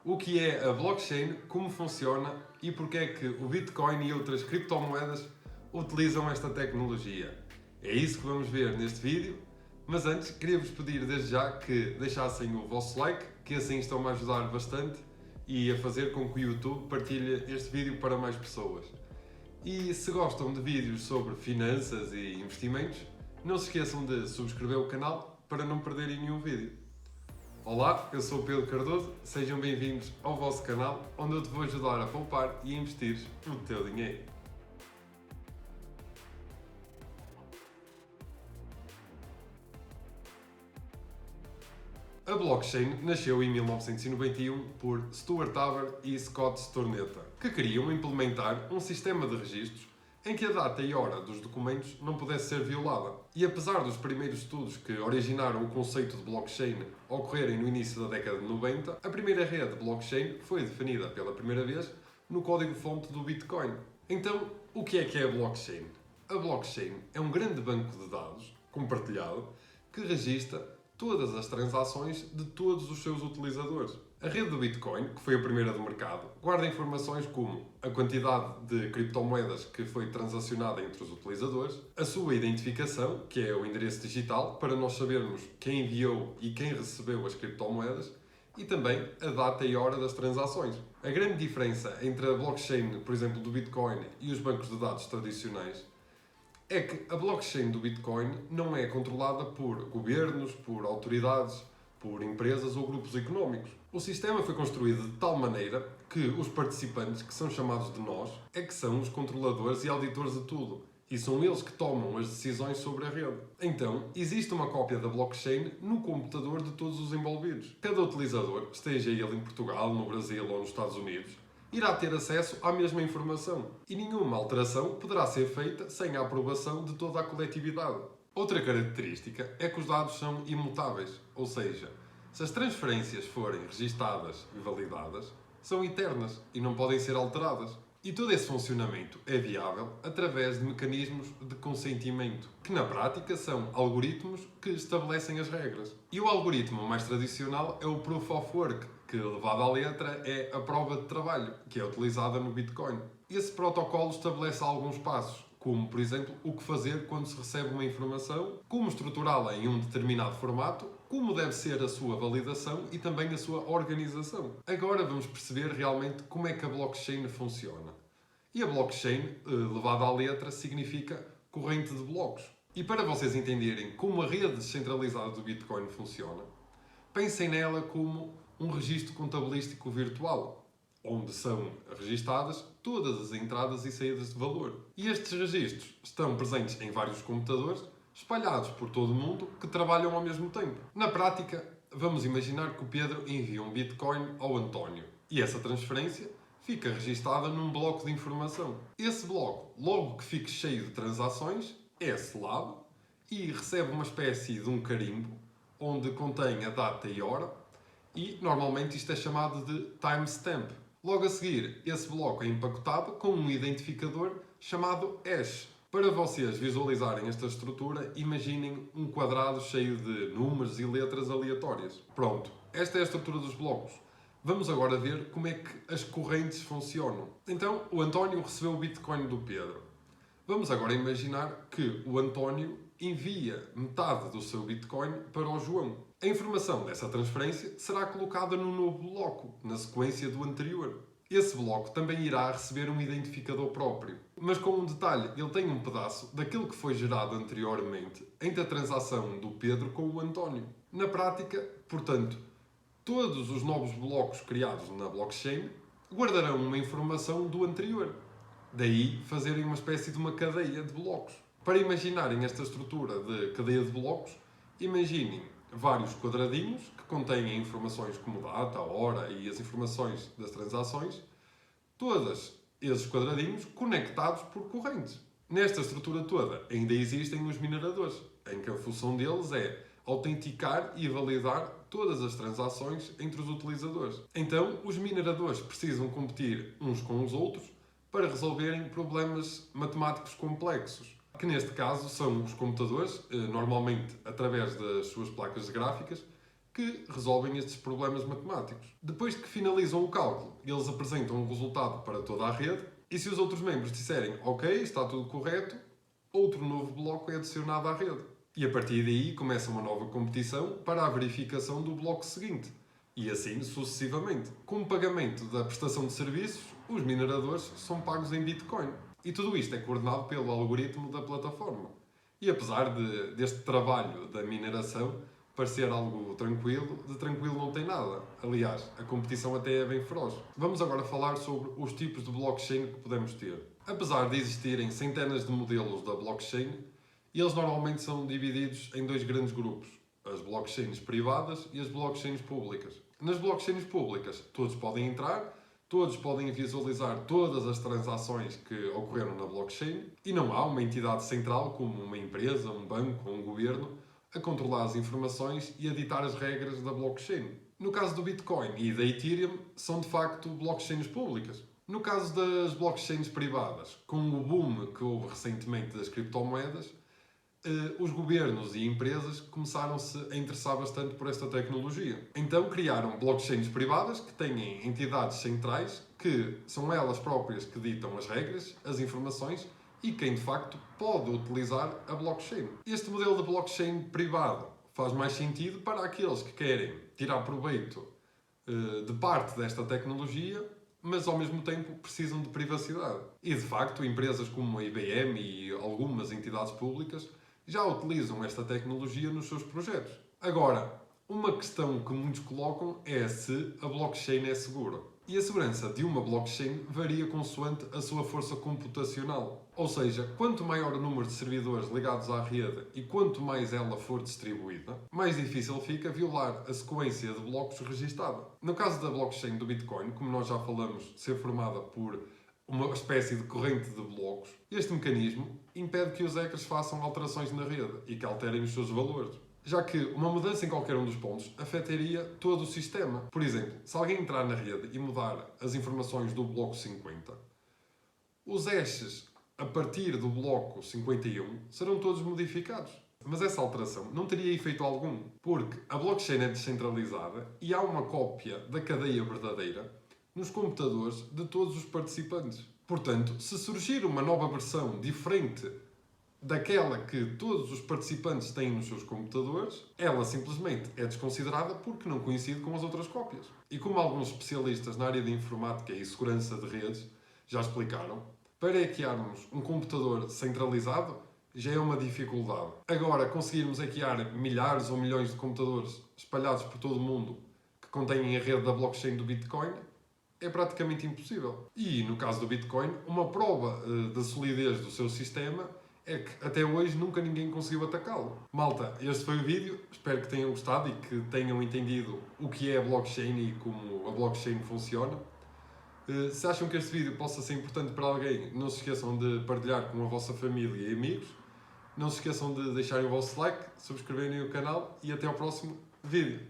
O que é a blockchain, como funciona e porque é que o Bitcoin e outras criptomoedas utilizam esta tecnologia. É isso que vamos ver neste vídeo, mas antes queria-vos pedir desde já que deixassem o vosso like, que assim estão-me a ajudar bastante e a fazer com que o YouTube partilhe este vídeo para mais pessoas. E se gostam de vídeos sobre finanças e investimentos, não se esqueçam de subscrever o canal para não perderem nenhum vídeo. Olá, eu sou o Pedro Cardoso, sejam bem-vindos ao vosso canal, onde eu te vou ajudar a poupar e investir o teu dinheiro. A blockchain nasceu em 1991 por Stuart Haber e Scott Stornetta, que queriam implementar um sistema de registros em que a data e hora dos documentos não pudesse ser violada. E apesar dos primeiros estudos que originaram o conceito de blockchain ocorrerem no início da década de 90, a primeira rede blockchain foi definida pela primeira vez no código-fonte do Bitcoin. Então, o que é a blockchain? A blockchain é um grande banco de dados compartilhado que registra todas as transações de todos os seus utilizadores. A rede do Bitcoin, que foi a primeira do mercado, guarda informações como a quantidade de criptomoedas que foi transacionada entre os utilizadores, a sua identificação, que é o endereço digital, para nós sabermos quem enviou e quem recebeu as criptomoedas, e também a data e hora das transações. A grande diferença entre a blockchain, por exemplo, do Bitcoin e os bancos de dados tradicionais é que a blockchain do Bitcoin não é controlada por governos, por autoridades, por empresas ou grupos económicos. O sistema foi construído de tal maneira que os participantes, que são chamados de nós, é que são os controladores e auditores de tudo. E são eles que tomam as decisões sobre a rede. Então, existe uma cópia da blockchain no computador de todos os envolvidos. Cada utilizador, esteja ele em Portugal, no Brasil ou nos Estados Unidos, irá ter acesso à mesma informação e nenhuma alteração poderá ser feita sem a aprovação de toda a coletividade. Outra característica é que os dados são imutáveis, ou seja, se as transferências forem registadas e validadas, são eternas e não podem ser alteradas. E todo esse funcionamento é viável através de mecanismos de consentimento, que na prática são algoritmos que estabelecem as regras. E o algoritmo mais tradicional é o Proof of Work, que levado à letra é a prova de trabalho, que é utilizada no Bitcoin. Esse protocolo estabelece alguns passos, como, por exemplo, o que fazer quando se recebe uma informação, como estruturá-la em um determinado formato, como deve ser a sua validação e também a sua organização. Agora vamos perceber realmente como é que a blockchain funciona. E a blockchain, levada à letra, significa corrente de blocos. E para vocês entenderem como a rede descentralizada do Bitcoin funciona, pensem nela como um registro contabilístico virtual, onde são registadas todas as entradas e saídas de valor. E estes registros estão presentes em vários computadores, espalhados por todo o mundo, que trabalham ao mesmo tempo. Na prática, vamos imaginar que o Pedro envia um Bitcoin ao António e essa transferência fica registada num bloco de informação. Esse bloco, logo que fique cheio de transações, é selado e recebe uma espécie de um carimbo onde contém a data e hora e normalmente isto é chamado de timestamp. Logo a seguir, esse bloco é empacotado com um identificador chamado hash. Para vocês visualizarem esta estrutura, imaginem um quadrado cheio de números e letras aleatórias. Pronto, esta é a estrutura dos blocos. Vamos agora ver como é que as correntes funcionam. Então, o António recebeu o Bitcoin do Pedro. Vamos agora imaginar que o António envia metade do seu Bitcoin para o João. A informação dessa transferência será colocada no novo bloco, na sequência do anterior. Esse bloco também irá receber um identificador próprio. Mas com um detalhe, ele tem um pedaço daquilo que foi gerado anteriormente entre a transação do Pedro com o António. Na prática, portanto, todos os novos blocos criados na blockchain guardarão uma informação do anterior. Daí fazerem uma espécie de uma cadeia de blocos. Para imaginarem esta estrutura de cadeia de blocos, imaginem vários quadradinhos que contêm informações como data, hora e as informações das transações, todos esses quadradinhos conectados por correntes. Nesta estrutura toda ainda existem os mineradores, em que a função deles é autenticar e validar todas as transações entre os utilizadores. Então, os mineradores precisam competir uns com os outros para resolverem problemas matemáticos complexos, que neste caso são os computadores, normalmente através das suas placas gráficas, que resolvem estes problemas matemáticos. Depois de que finalizam o cálculo, eles apresentam o resultado para toda a rede e se os outros membros disserem ok, está tudo correto, outro novo bloco é adicionado à rede. E a partir daí começa uma nova competição para a verificação do bloco seguinte. E assim sucessivamente. Com o pagamento da prestação de serviços, os mineradores são pagos em Bitcoin. E tudo isto é coordenado pelo algoritmo da plataforma. E apesar deste trabalho da mineração parecer algo tranquilo, de tranquilo não tem nada. Aliás, a competição até é bem feroz. Vamos agora falar sobre os tipos de blockchain que podemos ter. Apesar de existirem centenas de modelos da blockchain, eles normalmente são divididos em dois grandes grupos: as blockchains privadas e as blockchains públicas. Nas blockchains públicas, todos podem entrar, todos podem visualizar todas as transações que ocorreram na blockchain e não há uma entidade central, como uma empresa, um banco ou um governo, a controlar as informações e a ditar as regras da blockchain. No caso do Bitcoin e da Ethereum, são de facto blockchains públicas. No caso das blockchains privadas, com o boom que houve recentemente das criptomoedas, os governos e empresas começaram-se a interessar bastante por esta tecnologia. Então criaram blockchains privadas que têm entidades centrais que são elas próprias que ditam as regras, as informações e quem de facto pode utilizar a blockchain. Este modelo de blockchain privado faz mais sentido para aqueles que querem tirar proveito de parte desta tecnologia, mas ao mesmo tempo precisam de privacidade. E de facto, empresas como a IBM e algumas entidades públicas já utilizam esta tecnologia nos seus projetos. Agora, uma questão que muitos colocam é se a blockchain é segura. E a segurança de uma blockchain varia consoante a sua força computacional. Ou seja, quanto maior o número de servidores ligados à rede e quanto mais ela for distribuída, mais difícil fica violar a sequência de blocos registada. No caso da blockchain do Bitcoin, como nós já falamos, ser formada por uma espécie de corrente de blocos, este mecanismo impede que os hackers façam alterações na rede e que alterem os seus valores, já que uma mudança em qualquer um dos pontos afetaria todo o sistema. Por exemplo, se alguém entrar na rede e mudar as informações do bloco 50, os hashes a partir do bloco 51 serão todos modificados. Mas essa alteração não teria efeito algum, porque a blockchain é descentralizada e há uma cópia da cadeia verdadeira nos computadores de todos os participantes. Portanto, se surgir uma nova versão diferente daquela que todos os participantes têm nos seus computadores, ela simplesmente é desconsiderada porque não coincide com as outras cópias. E como alguns especialistas na área de informática e segurança de redes já explicaram, para hackearmos um computador centralizado já é uma dificuldade. Agora, conseguirmos hackear milhares ou milhões de computadores espalhados por todo o mundo que contêm a rede da blockchain do Bitcoin é praticamente impossível. E no caso do Bitcoin, uma prova da solidez do seu sistema é que até hoje nunca ninguém conseguiu atacá-lo. Malta, este foi o vídeo. Espero que tenham gostado e que tenham entendido o que é a blockchain e como a blockchain funciona. Se acham que este vídeo possa ser importante para alguém, não se esqueçam de partilhar com a vossa família e amigos. Não se esqueçam de deixarem o vosso like, subscreverem o canal e até ao próximo vídeo.